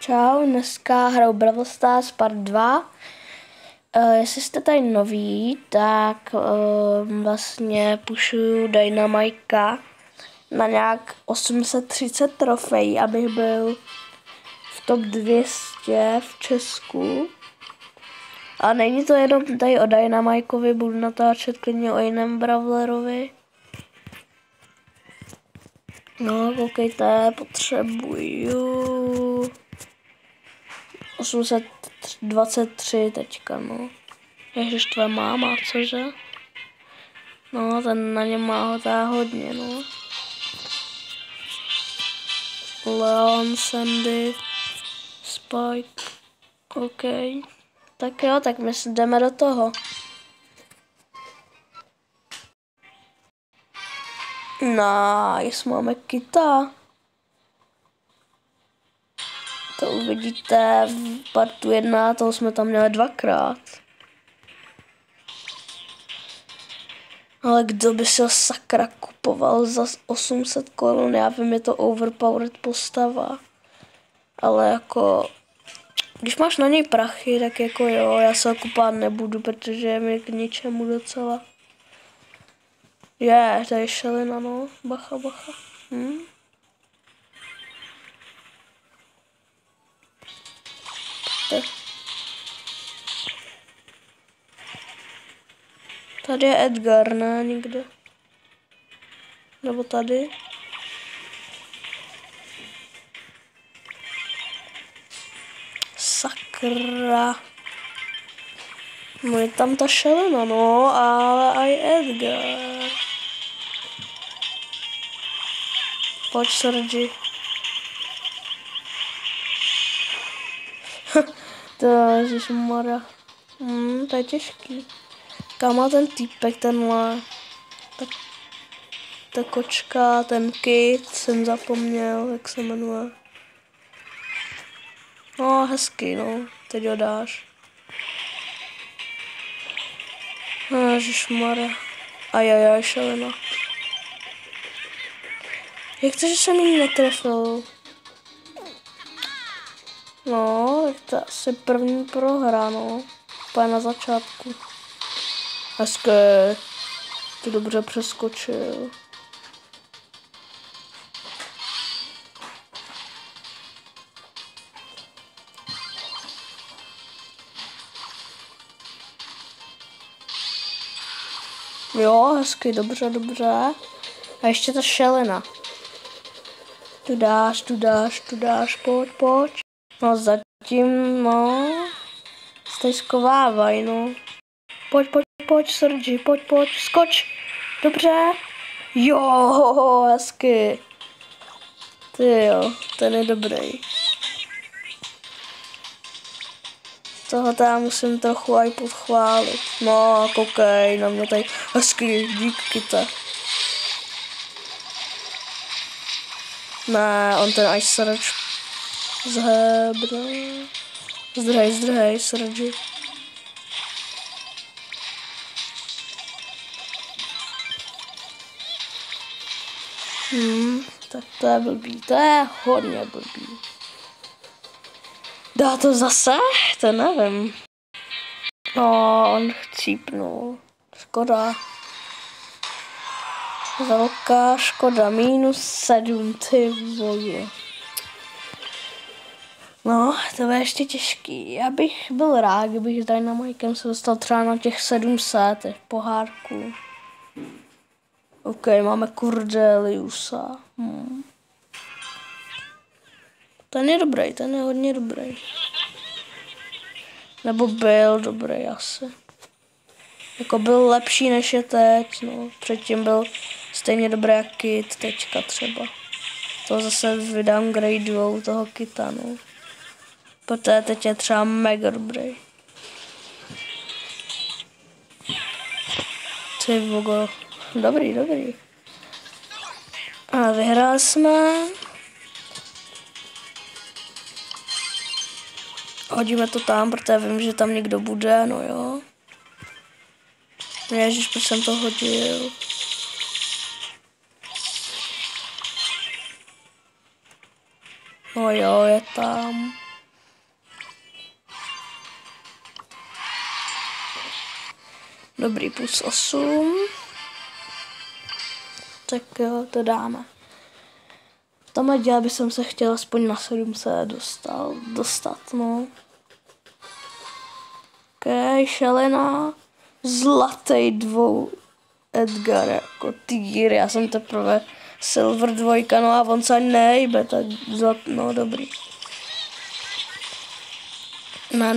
Čau, dneska hraju Brawl Stars Part 2. Jestli jste tady noví, tak vlastně pushuju Dynamika na nějak 830 trofejí, abych byl v top 200 v Česku. A není to jenom tady o Dynamikovi, budu natáčet klidně o jiném Brawlerovi. No, koukejte, potřebuju 823 teďka, no. Ježiš, tvoje máma, cože? No, ten na něm má hodně, no. Leon, Sandy, Spike, OK. Tak jo, tak my jdeme do toho. Nice, máme Kita. To uvidíte v partu 1, toho jsme tam měli 2krát. Ale kdo by si ho sakra kupoval za 800 korun, já vím, je to overpowered postava. Ale jako, když máš na něj prachy, tak jako jo, já se ho kupovat nebudu, protože je mi k ničemu docela. Tady je šelina, no, bacha. Tady je Edgar, ne, někde. Nebo tady. Sakra. No je tam ta šelina, no, ale i Edgar. Pojď, Sergi. To ježišmarja. To je těžký. Kam má ten týpek, tenhle. Ta kočka, ten Kit, jsem zapomněl, jak se jmenuje. No, hezký, no. Teď ho dáš. Ježišmarja. Ajajaj, šelina. Jak to, že jsem jí netrefil? No, tak to asi první prohra, no. Úplně na začátku. Hezké. Ty dobře přeskočil. Jo, hezky, dobře. A ještě ta šelina. Tu dáš, pojď. No zatím, no. Stej skovávaj, no. Pojď, Sergi, pojď, skoč. Dobře. Jo, hezky. Ty jo, ten je dobrý. Toho já musím trochu aj podchválit. No, koukej na mě tady. Hezky, díky te. Ne, on ten Ice Surge zhebra. Zdrhej, Sergi. Tak to je blbý, to je hodně blbý. Dá to zase? To nevím. No, on chcípnul. Škoda. Velká škoda. -7, ty vole. No, to je ještě těžký. Já bych byl rád, kdybych s Dynamikem se dostal třeba na těch 700 v pohárku. OK, máme Cordeliusa. Ten je dobrý, ten je hodně dobrý. Nebo byl dobrý asi. Jako byl lepší než je teď, no. Předtím byl stejně dobrý jak Kit, teďka třeba. To zase vydowngradujou toho Kita, no. Protože teď je třeba mega dobrý. Ty vogo. Dobrý. A vyhráli jsme. Hodíme to tam, protože vím, že tam někdo bude, no jo. Ježiš, proč jsem to hodil? No jo, je tam. Dobrý, plus 8. Tak jo, to dáme. Tam dělá by jsem se chtěla aspoň na 700 dostat, no. Ok, šalena. Zlatý 2 Edgar jako týr, já jsem teprve silver 2, no a on se ani nejbe, tak no dobrý. Na,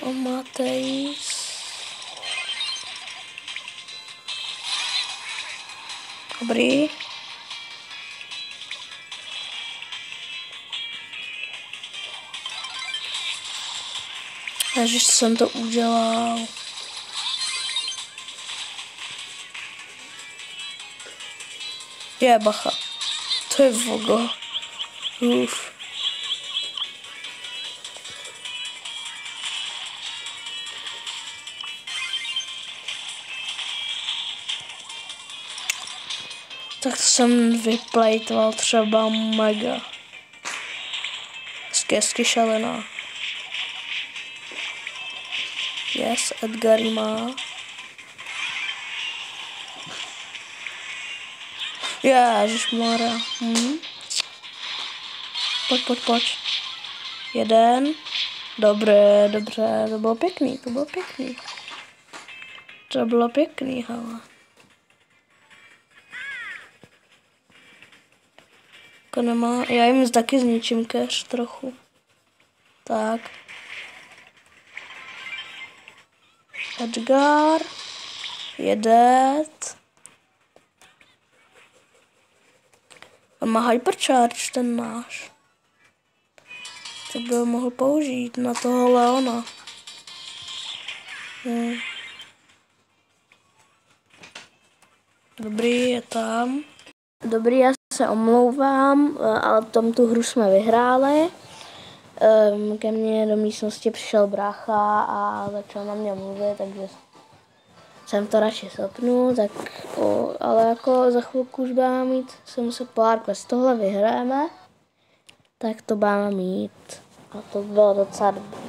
on má tejs. Dobrý. Ježiš, jsem to udělal. Je, bacha. To je vogo. Uf. Tak jsem vyplejtoval třeba mega. Hezky šalená. Yes, Edgar má. Ježišmarja. Pojď. Jeden. Dobře, to bylo pěkný. To bylo pěkný, hele. Jako nemá, já jim taky zničím keř trochu. Tak. Edgar. Jedet. On má hypercharge, ten náš. To by ho mohl použít na toho Leona. Dobrý, je tam. Dobrý, já se omlouvám, ale tom tu hru jsme vyhráli. Ke mně do místnosti přišel brácha a začal na mě mluvit, takže jsem to radši zapnul, tak ale jako za chvilku už budeme mít, se muset pohárkovat, z tohle vyhrajeme, tak to budeme mít a to bylo docela dobré.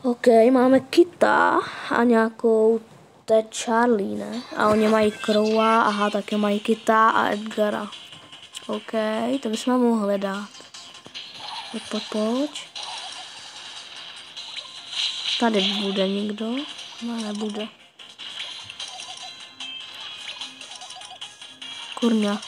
Ok, máme Kita a nějakou, to je Charlie, ne? A oni mají Crowa, aha, taky mají Kita a Edgara. Ok, to bychom mohli dát. Pojď. Tady bude někdo? No, nebude. Kurňa.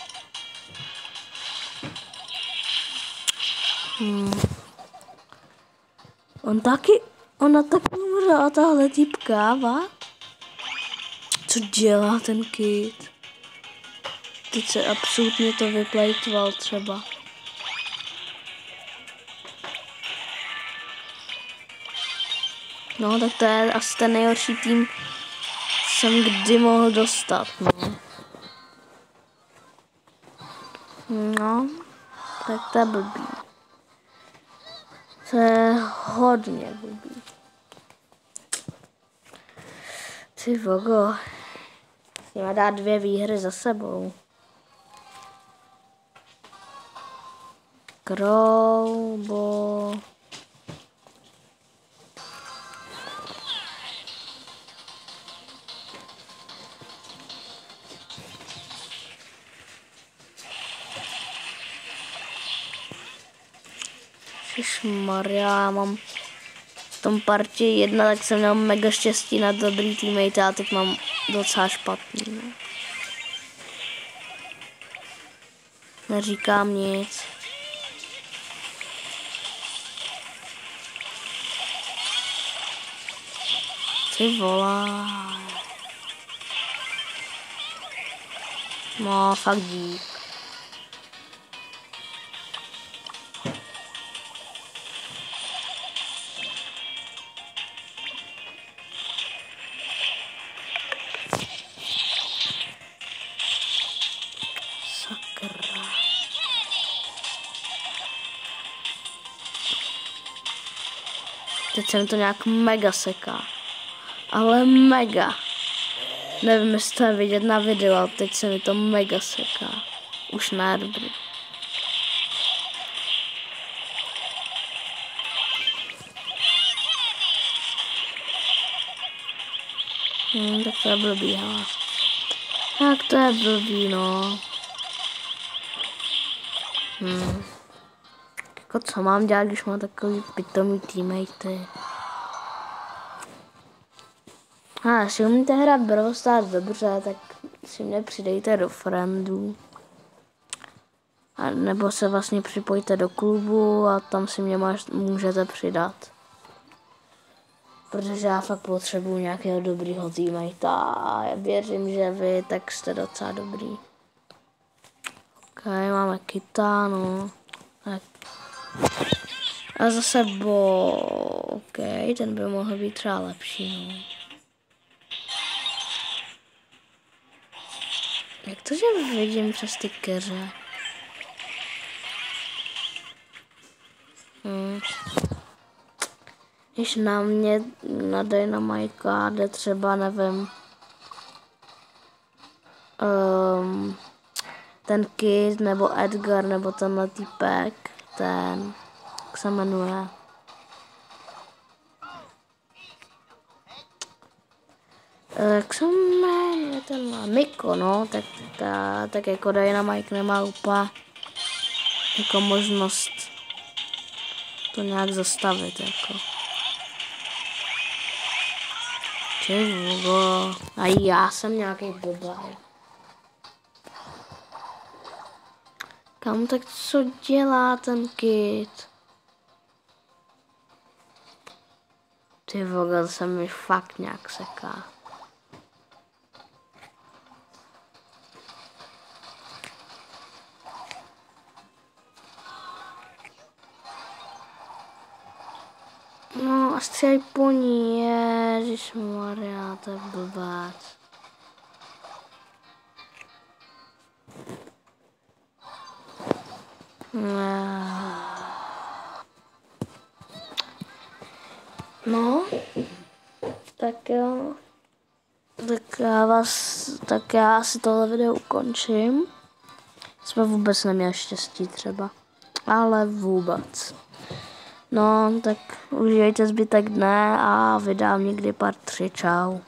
Ona taky umřela, tahle týpka, va? Co dělá ten kid? Teď se absolutně to vyplejtval třeba. No, tak to je asi ten nejhorší tým, jsem kdy mohl dostat, no. No, tak to je blbý. To je hodně blbý. Ty vogo. Musíme dát 2 výhry za sebou. Kroubo. Ježišmarja, mám v tom partii 1, tak jsem měl mega štěstí na dobrý teammate a teď mám docela špatný. No. Neříkám nic. Ty volá. No, fakt dík. Teď se mi to nějak mega seká. Ale mega. Nevím, jestli to je vidět na videu, ale teď se mi to mega seká. Už ne, dobrý. Tak to je blbý, hele. Tak to je blbý, no. Jako co mám dělat, když mám takový pitomý teammatey? A jestli umíte hrát Brawl Stars dobře, tak si mě přidejte do friendů. A nebo se vlastně připojte do klubu a tam si mě můžete přidat. Protože já fakt potřebuji nějakého dobrýho teammatea a já věřím, že vy tak jste docela dobrý. Ok, máme Kita, no. Tak. A zase ok, ten by mohl být třeba lepší, no. Jak to, že vidím přes ty keře? Když na mě, na Dynamajka jde třeba, nevím, ten Kid, nebo Edgar, nebo tenhle týpek, ten, jak se jmenuje. Jak se jmenuje ten Miko, no, tak jako Dynamite nemá úplně jako možnost to nějak zastavit, jako. Čeho? A já jsem nějaký blbý. Kam tak co dělá ten Kid? Ty vole, se mi fakt nějak seká. No a střelj po ní, ježišmarja, to je blbát. No, tak jo. Tak já si tohle video ukončím. Jsme vůbec neměli štěstí třeba. Ale vůbec. No, tak užijte zbytek dne a vydám někdy part 3. Čau.